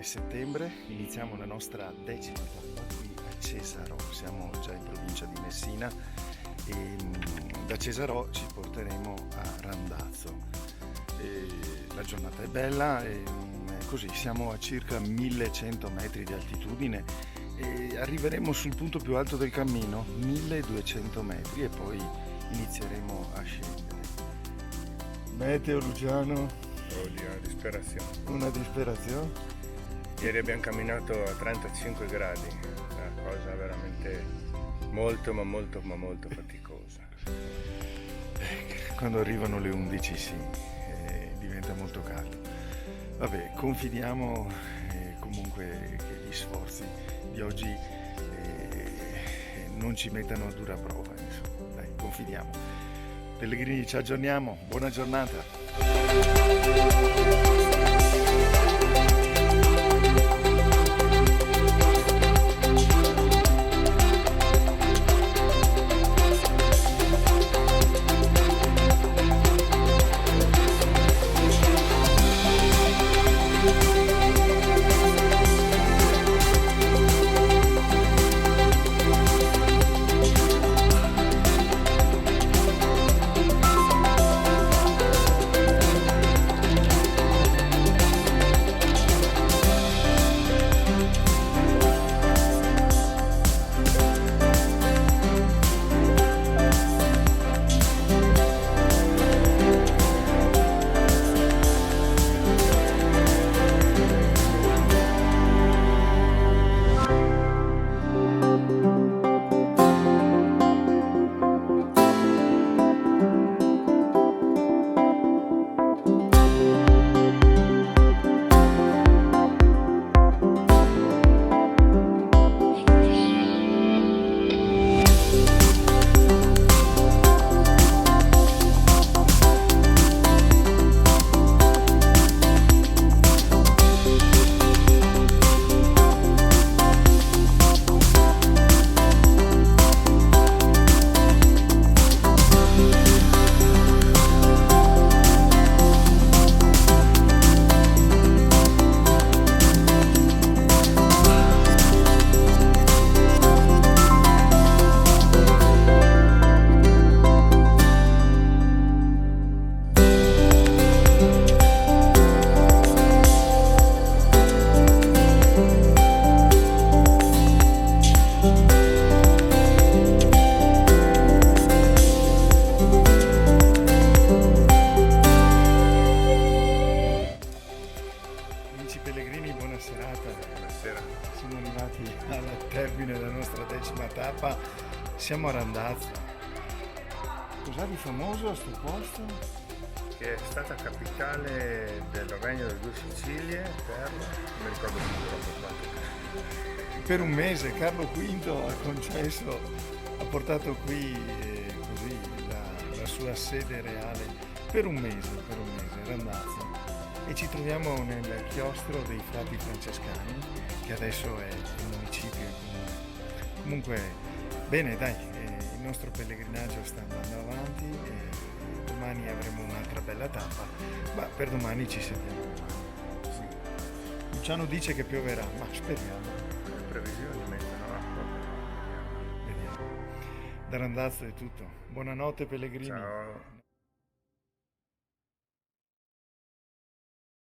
settembre iniziamo la nostra 10ª tappa qui a Cesarò, siamo già in provincia di Messina e da Cesarò ci porteremo a Randazzo. La giornata è bella e così siamo a circa 1100 metri di altitudine e arriveremo sul punto più alto del cammino, 1200 metri, e poi inizieremo a scendere. Meteo Luciano? Oddio, una disperazione. Una disperazione? Ieri abbiamo camminato a 35 gradi, una cosa veramente molto faticosa. Quando arrivano le 11 sì, diventa molto caldo. Vabbè, confidiamo comunque che gli sforzi di oggi non ci mettano a dura prova, insomma. Dai, confidiamo. Pellegrini, ci aggiorniamo, buona giornata. Pellegrini, buona serata. Buonasera. Siamo arrivati al termine della nostra 10ª tappa, siamo a Randazzo. Cos'ha di famoso a sto posto? Che è stata capitale del Regno delle Due Sicilie per, non mi ricordo più troppo quanto tempo. Per un mese Carlo V ha concesso, ha portato qui così la sua sede reale per un mese, Randazzo. E ci troviamo nel chiostro dei frati francescani, che adesso è il municipio comune. Comunque, bene, dai, il nostro pellegrinaggio sta andando avanti e domani avremo un'altra bella tappa, ma per domani ci sentiamo. Sì. Luciano dice che pioverà, ma speriamo. Le previsioni mettono acqua. Vediamo. Da Randazzo è tutto. Buonanotte Pellegrini. Ciao.